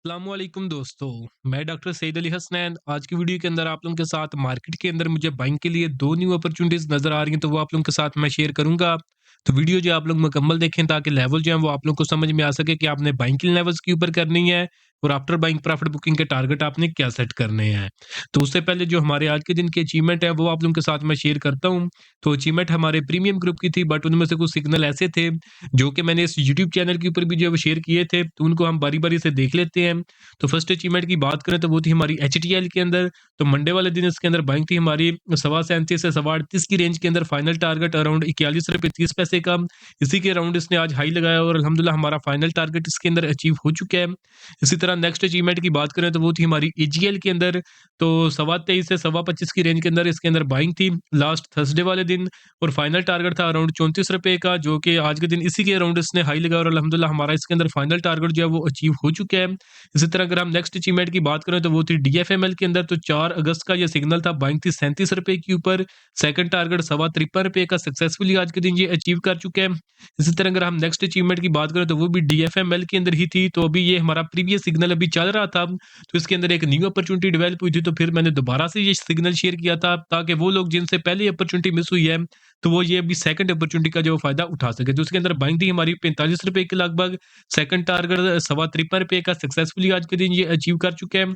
अस्सलामुअलैकुम दोस्तों, मैं डॉक्टर सईद अली हसनैन। आज की वीडियो के अंदर आप लोगों के साथ मार्केट के अंदर मुझे बाइंग के लिए 2 न्यू अपॉर्चुनिटीज़ नज़र आ रही हैं, तो वो आप लोगों के साथ मैं शेयर करूँगा। तो वीडियो जो है आप लोग मुकम्मल देखें ताकि लेवल जो है वो आप लोग को समझ में आ सके कि आपने बाइंग किन लेवल्स के ऊपर करनी है और आफ्टर बाइंग प्रॉफिट बुकिंग के टारगेट आपने क्या सेट करने हैं। तो उससे पहले जो हमारे आज के दिन की अचीवमेंट है वो आप लोगों के साथ मैं शेयर करता हूँ। तो अचीवमेंट हमारे प्रीमियम ग्रुप की थी, बट उनमें से कुछ सिग्नल ऐसे थे जो कि मैंने इस यूट्यूब चैनल के ऊपर भी जो है वो शेयर किए थे, तो उनको हम बारी-बारी से देख लेते हैं। तो फर्स्ट अचीवमेंट की बात करें तो वो थी हमारी एचटीएल के अंदर। तो मंडे वाले दिन इसके अंदर बाइंग थी हमारी 37.5 से 38 की रेंज के अंदर, फाइनल टारगेट अराउंड ₹41.30 का। इसी के अराउंड इसने आज हाई लगाया और अल्हम्दुलिल्लाह हमारा फाइनल टारगेट इसके अंदर अचीव हो चुका है। इसी तरह नेक्स्ट अचीवमेंट की बात करें तो वो थी हमारी एजीएल के अंदर। तो 23.25 से 25 की रेंज के अंदर इसके अंदर बाइंग थी लास्ट थर्सडे वाले दिन, और फाइनल टारगेट था अराउंड ₹34 का, जो कि आज के दिन इसी के अराउंड इसने हाई लगाया और अल्हम्दुलिल्लाह हमारा इसके अंदर फाइनल टारगेट जो है वो अचीव हो चुका है। इसी तरह अगर हम नेक्स्ट अचीवमेंट की बात करें तो वो थी डीएफएमएल के अंदर। तो 4 अगस्त का ये सिग्नल था, बाइंग थी ₹37 के ऊपर। सेकंड टारगेट ₹53 का सक्सेसफुली आज के दिन ये अचीव कर चुके हैं। इसी तरह अगर हम नेक्स्ट अचीवमेंट की बात करें तो वो भी डीएफएमएल के अंदर ही थी। तो अभी ये हमारा प्रीवियस सिग्नल अभी चल रहा था, तो इसके अंदर एक न्यू अपॉर्चुनिटी डेवलप हुई थी, तो फिर मैंने दोबारा से ये सिग्नल शेयर किया था ताकि वो लोग जिनसे पहले अपॉर्चुनिटी मिस हुई है, तो वो ये अभी सेकंड अपॉर्चुनिटी का जो फ़ायदा उठा सके। तो उसके अंदर बाइंग थी हमारी ₹45 के लगभग। सेकंड टारगेट ₹53 का सक्सेसफुली आज के दिन ये अचीव कर चुके हैं।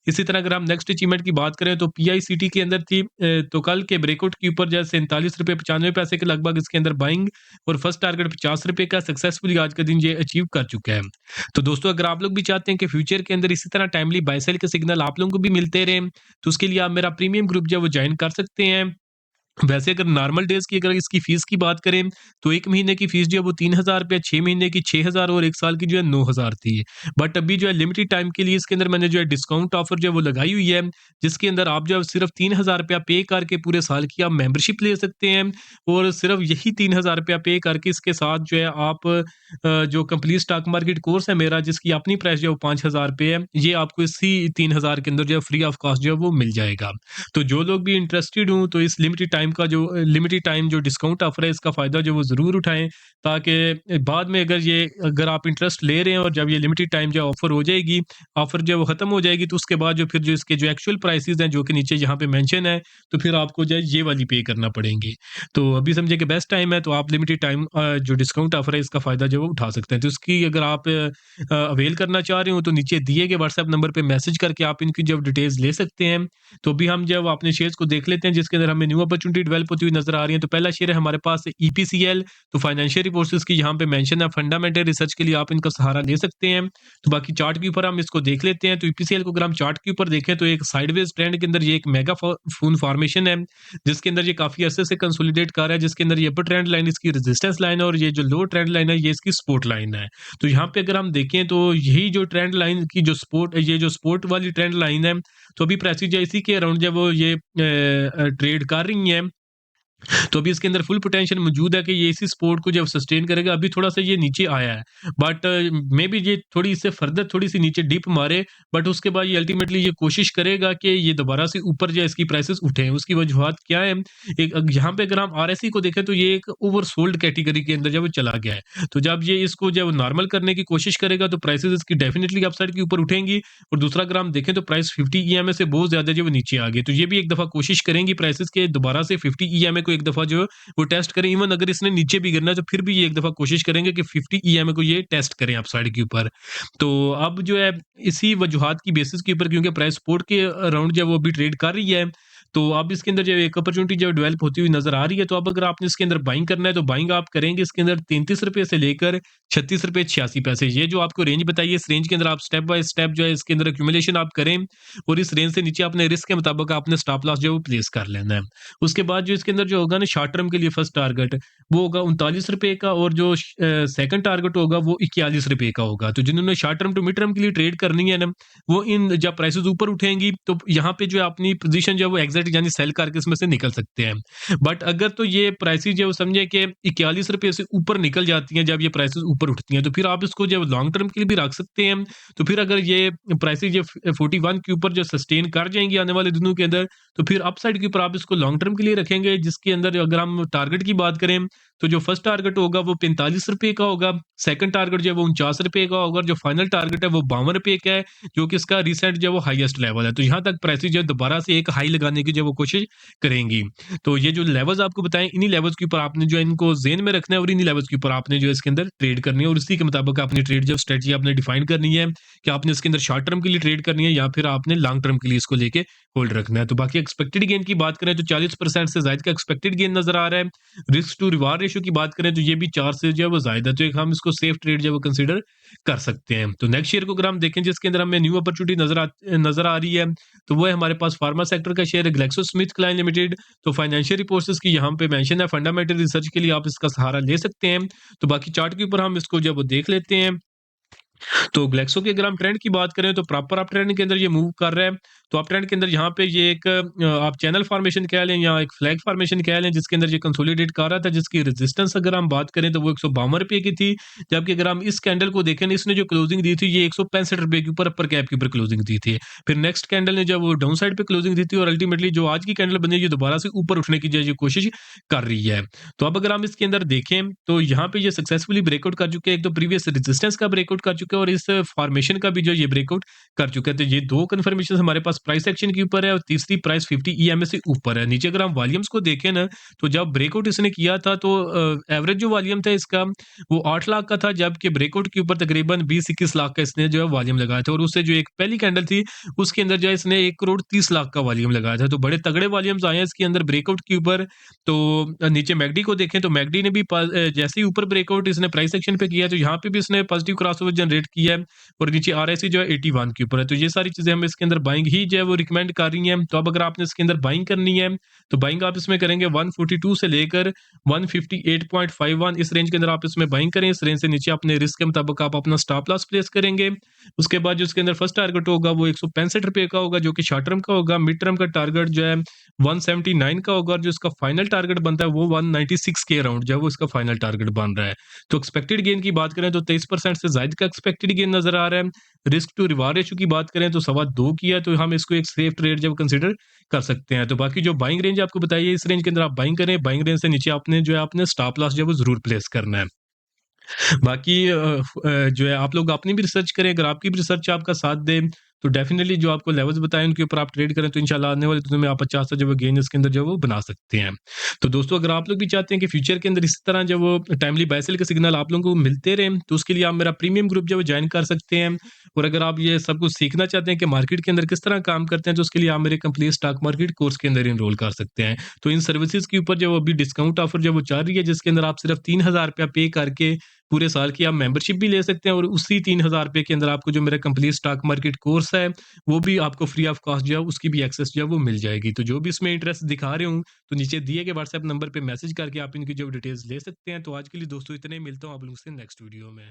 इसी तरह अगर हम नेक्स्ट अचीवमेंट की बात करें तो पीआईसीटी के अंदर थी, तो कल के ब्रेकआउट के ऊपर जो है ₹47.95 के लगभग इसके अंदर बाइंग, और फर्स्ट टारगेट ₹50 का सक्सेसफुली आज के दिन ये अचीव कर चुका है। तो दोस्तों अगर आप लोग भी चाहते हैं कि फ्यूचर के अंदर इसी तरह टाइमली बाय सेल के सिग्नल आप लोगों को भी मिलते रहें, तो उसके लिए आप मेरा प्रीमियम ग्रुप जो है वो जॉइन कर सकते हैं। वैसे अगर नॉर्मल डेज़ की अगर इसकी फ़ीस की बात करें, तो 1 महीने की फ़ीस जो है वो ₹3000, 6 महीने की 6000 और 1 साल की जो है 9000 थी। बट अभी जो है लिमिटेड टाइम के लिए इसके अंदर मैंने जो है डिस्काउंट ऑफ़र जो है वो लगाई हुई है, जिसके अंदर आप जो है सिर्फ़ ₹3000 पे करके पूरे साल की आप मेंबरशिप ले सकते हैं, और सिर्फ़ यही ₹3000 पे करके इसके साथ जो है आप जो कंप्लीट स्टॉक मार्केट कोर्स है मेरा, जिसकी अपनी प्राइस जो है वो ₹5000 है, ये आपको इसी 3000 के अंदर जो है फ्री ऑफ कॉस्ट जो है वो मिल जाएगा। तो जो लोग भी इंटरेस्टेड हों तो इस लिमिटेड टाइम जो डिस्काउंट ऑफर है इसका फ़ायदा जो वो ज़रूर उठाएँ, ताकि बाद में अगर आप इंटरेस्ट ले रहे हैं और जब ये लिमिटेड टाइम जो ऑफर हो जाएगी, ऑफर जो है वो ख़त्म हो जाएगी, तो उसके बाद जो फिर जो इसके जो एक्चुअल प्राइसेज़ हैं जो कि नीचे यहाँ पे मेंशन है, तो फिर आपको जो है ये वाली पे करना पड़ेंगी। तो अभी समझिए कि बेस्ट टाइम है, तो आप लिमिटेड टाइम जो डिस्काउंट ऑफर है इसका फ़ायदा जो है वो उठा सकते हैं। तो इसकी अगर आप अवेल करना चाह रहे हो तो नीचे दिए गए व्हाट्सएप नंबर पे मैसेज करके आप इनकी जो डिटेल्स ले सकते हैं। तो अभी हम जब अपने शेयर्स को देख लेते हैं जिसके अंदर हमें न्यू अपॉर्चुनिटी डेवलप होती हुई नज़र आ रही है। तो पहला शेयर है हमारे पास ईपीसीएल। तो फाइनेंशियल रिसोर्सेज की यहाँ पे मेंशन है, फंडामेंटल रिसर्च के लिए आप इनका सहारा ले सकते हैं। तो बाकी चार्ट के ऊपर हम इसको देख लेते हैं। तो ईपीसीएल को अगर हम चार्ट के ऊपर देखें तो एक साइडवेज ट्रेंड के अंदर ये एक मेगा फून फॉर्मेशन है, जिसके अंदर ये काफ़ी अरसे से कंसोलिडेट कर रहा है, जिसके अंदर ये अपर ट्रेंड लाइन इसकी रेजिस्टेंस लाइन है और ये जो लो ट्रेंड लाइन है ये इसकी सपोर्ट लाइन है। तो यहाँ पे अगर हम देखें तो यही जो ट्रेंड लाइन की जो सपोर्ट वाली ट्रेंड लाइन है, तो अभी प्राइसेस जो इसी के अराउंड जब वो ये ट्रेड कर रही हैं, तो अभी इसके अंदर फुल पोटेंशियल मौजूद है कि ये इसी सपोर्ट को जब सस्टेन करेगा। अभी थोड़ा-सा ये नीचे आया है, बट मे बी ये थोड़ी इससे फर्दर थोड़ी-सी नीचे डिप मारे, बट उसके बाद ये अल्टीमेटली ये कोशिश करेगा कि ये दोबारा से ऊपर जो है इसकी प्राइसेस उठें। उसकी वजूहात क्या है? एक यहाँ पे अगर हम आरएसई को देखें तो ये एक ओवरसोल्ड कैटेगरी के अंदर जब वो चला गया है। तो जब ये इसको जब नॉर्मल करने की कोशिश करेगा तो प्राइसेस इसकी डेफिनिटली अपसाइड के ऊपर उठेंगी, और दूसरा अगर हम देखें तो प्राइस 50 ईएमए से बहुत ज़्यादा जो वो नीचे आ गई। तो ये भी एक दफ़ा कोशिश करेंगी प्राइसेस के दोबारा से 50 ईएमए को एक दफ़ा जो वो टेस्ट करें। इवन अगर इसने नीचे भी गिरना है तो फिर भी ये एक दफ़ा कोशिश करेंगे कि 50 ईएमए को ये टेस्ट करें अपसाइड के ऊपर। तो अब जो है इसी वजूहात की बेसिस के ऊपर, क्योंकि प्राइस सपोर्ट के अराउंड जो है वो अभी ट्रेड कर रही है, तो अब इसके अंदर जो एक अपॉर्चुनिटी जो डेवलप होती हुई नज़र आ रही है। तो अब अगर आपने इसके अंदर बाइंग करना है तो बाइंग आप करेंगे इसके अंदर ₹33 से लेकर ₹36.86। ये जो आपको रेंज बताई है, इस रेंज के अंदर आप स्टेप बाय स्टेप जो है इसके अंदर एक्यूमुलेशन आप करें, और इस रेंज से नीचे अपने रिस्क के मुताबिक आपने स्टॉप लॉस जो है वो प्लेस कर लेना है। उसके बाद जो इसके अंदर जो होगा ना शॉर्ट टर्म के लिए फर्स्ट टारगेट वो होगा ₹39 का, और जो सेकंड टारगेट होगा वो ₹41 का होगा। तो जिन्होंने short term to mid term के लिए ट्रेड करनी है ना, वो इन जब प्राइसेस ऊपर उठेंगी तो यहाँ पे जो है अपनी पोजीशन जो है वो एग्ज़िट यानी सेल करके इसमें से निकल सकते हैं। बट अगर तो ये प्राइसेस जो समझे कि ₹41 से ऊपर निकल जाती हैं, जब ये प्राइसेस ऊपर उठती हैं, तो फिर आप इसको जब लॉन्ग टर्म के लिए भी रख सकते हैं। तो फिर अगर ये प्राइसेस जो 41 के ऊपर जो सस्टेन कर जाएँगी आने वाले दिनों के अंदर, तो फिर अपसाइड के ऊपर आप इसको लॉन्ग टर्म के लिए रखेंगे, जिसके अंदर अगर हम टारगेट की बात करें तो जो फर्स्ट टारगेट होगा वो ₹45 का होगा, सेकंड टारगेट जो है वो ₹49 का होगा और जो फाइनल टारगेट है वो ₹52 का है, जो कि इसका रिसेंट जो है वो हाईएस्ट लेवल है। तो यहाँ तक प्राइसेज़ जो है दोबारा से एक हाई लगाने की जो है वो कोशिश करेंगी। तो ये जो लेवल्स आपको बताएँ, इन्हीं लेवल्स के ऊपर आपने जो है इनको ज़हन में रखना है और इन्हीं लेवल्स के ऊपर आपने जो है इसके अंदर ट्रेड करनी है और इसी के मुताबिक अपनी ट्रेड जो स्ट्रेटजी आपने डिफाइन करनी है कि आपने इसके अंदर शॉर्ट टर्म के लिए ट्रेड करनी है या फिर आपने लॉन्ग टर्म के लिए इसको लेके होल्ड रखना है। तो बाकी एक्सपेक्टेड गेन की बात करें तो 40% से ज़ायद का एक्सपेक्टेड गेन नज़र आ रहा है। रिस्क टू रिवार्ड रेशियो की बात करें तो ये भी 4 से जो है वो ज़ायद है, तो एक हम इसको सेफ ट्रेड जो है वो कंसीडर कर सकते हैं। तो नेक्स्ट शेयर को अगर हम देखें जिसके अंदर हमें न्यू अपॉर्चुनिटी नज़र आ रही है, तो वो है हमारे पास फार्मा सेक्टर का शेयर है ग्लैक्सोस्मिथक्लाइन लिमिटेड। तो फाइनेंशियल रिपोर्ट्स की यहाँ पे मेंशन है, फंडामेंटल रिसर्च के लिए आप इसका सहारा ले सकते हैं। तो बाकी चार्ट के ऊपर हम इसको जो है वो देख लेते हैं। तो ग्लेक्सो की अगर हम ट्रेंड की बात करें तो प्रॉपर अप ट्रेंड के अंदर ये मूव कर रहा है। तो अप ट्रेंड के अंदर यहाँ पे ये एक आप चैनल फॉर्मेशन कह लें या एक फ्लैग फॉर्मेशन कह लें जिसके अंदर ये कंसोलिडेट कर रहा था, जिसकी रेजिस्टेंस अगर हम बात करें तो वो ₹152 की थी। जबकि अगर हम इस कैंडल को देखें ना, इसने जो क्लोजिंग दी थी ये ₹165 के ऊपर अपर कैप के ऊपर क्लोजिंग दी थी। फिर नेक्स्ट कैंडल ने जब वो डाउन साइड पे क्लोजिंग दी थी और अल्टीमेटली जो आज की कैंडल बनी है ये दोबारा से ऊपर उठने की जो है ये कोशिश कर रही है। तो अब अगर हम इसके अंदर देखें तो यहाँ पे ये सक्सेसफुली ब्रेकआउट कर चुके हैं। एक तो प्रीवियस रेजिस्टेंस का ब्रेकआउट कर चुके हैं और इस फॉर्मेशन का भी जो ये ब्रेकआउट कर चुका है। तो ये 2 कन्फर्मेशन हमारे पास प्राइस एक्शन के ऊपर है और तीसरी प्राइस 50 ईएमए से ऊपर है। नीचे अगर हम वॉल्यूम्स को देखें ना, तो जब ब्रेकआउट इसने किया था तो एवरेज जो वॉल्यूम था इसका वो 8 लाख का था, जबकि ब्रेकआउट के ऊपर तकरीबन 20-21 लाख का इसने जो है वॉल्यूम लगाया था और उससे जो एक पहली कैंडल थी उसके अंदर जो है इसने 1 करोड़ 30 लाख का वॉल्यूम लगाया था। तो बड़े तगड़े वॉल्यूम्स आए हैं इसके अंदर ब्रेकआउट के ऊपर। तो नीचे मैकडी को देखें तो मैकडी ने भी जैसे ही ऊपर ब्रेकआउट इसने प्राइस एक्शन पे किया, तो यहाँ पे भी इसने पॉजिटिव क्रॉसओवर जनरेट किया है और नीचे आरएसआई जो है 81 के ऊपर है। तो ये सारी चीज़ें हमें इसके अंदर बाइंग ही जो है वो रिकमेंड कर रही हैं। तो अब अगर आपने इसके अंदर बाइंग करनी है, तो बाइंग आप इसमें करेंगे 142 से लेकर 158.51 इस रेंज के अंदर आप इसमें बाइंग करें। इस रेंज से नीचे अपने रिस्क के मुताबिक आप अपना स्टॉप लॉस प्लेस करेंगे। उसके बाद जो इसके अंदर फर्स्ट टारगेट होगा वो ₹165 का होगा, जो कि शॉर्ट टर्म का होगा। मिड टर्म का टारगेट जो है 179 का होगा और जो इसका फाइनल टारगेट बनता है वो 196 के अराउंड जो है वो इसका फाइनल टारगेट बन रहा है। तो एक्सपेक्टेड गेन की बात करें तो 23% से ज़ायद का एक्सपेक्टेड गेन नज़र आ रहा है। रिस्क टू रिवार्ड रेशियो की बात करें तो 2.25 की है, तो हम इसको एक सेफ ट्रेड जब कंसीडर कर सकते हैं। तो बाकी जो बाइंग रेंज आपको बताइए इस रेंज के अंदर आप बाइंग करें, बाइंग रेंज से नीचे आपने जो है अपने स्टॉप लॉस जो है वो ज़रूर प्लेस करना है। बाकी जो है आप लोग अपनी भी रिसर्च करें, अगर आपकी भी रिसर्च आपका साथ दे, तो डेफ़िनिटली जो आपको लेवल्स बताए उनके ऊपर आप ट्रेड करें, तो इंशाल्लाह आने वाले दिनों में आप अच्छा सा जो है गेन इसके अंदर जो है वो बना सकते हैं। तो दोस्तों अगर आप लोग भी चाहते हैं कि फ्यूचर के अंदर इसी तरह जो वो टाइमली बाय सेल के सिग्नल आप लोगों को मिलते रहें, तो उसके लिए आप मेरा प्रीमियम ग्रुप जो है जॉइन कर सकते हैं। और अगर आप ये सब कुछ सीखना चाहते हैं कि मार्केट के अंदर किस तरह काम करते हैं, तो उसके लिए आप मेरे कंप्लीट स्टॉक मार्केट कोर्स के अंदर एनरोल कर सकते हैं। तो इन सर्विसेज़ के ऊपर जो वो अभी डिस्काउंट ऑफर जो वो चल रही है, जिसके अंदर आप सिर्फ ₹3000 पे करके पूरे साल की आप मेंबरशिप भी ले सकते हैं और उसी ₹3000 के अंदर आपको जो मेरा कंप्लीट स्टॉक मार्केट कोर्स है, वो भी आपको फ्री ऑफ कॉस्ट जो है उसकी भी एक्सेस जो है वो मिल जाएगी। तो जो भी इसमें इंटरेस्ट दिखा रहे हूँ, तो नीचे दिए गए व्हाट्सएप नंबर पे मैसेज करके आप इनकी जो डिटेल्स ले सकते हैं। तो आज के लिए दोस्तों इतना ही, मिलता हूँ आप लोगों से नेक्स्ट वीडियो में।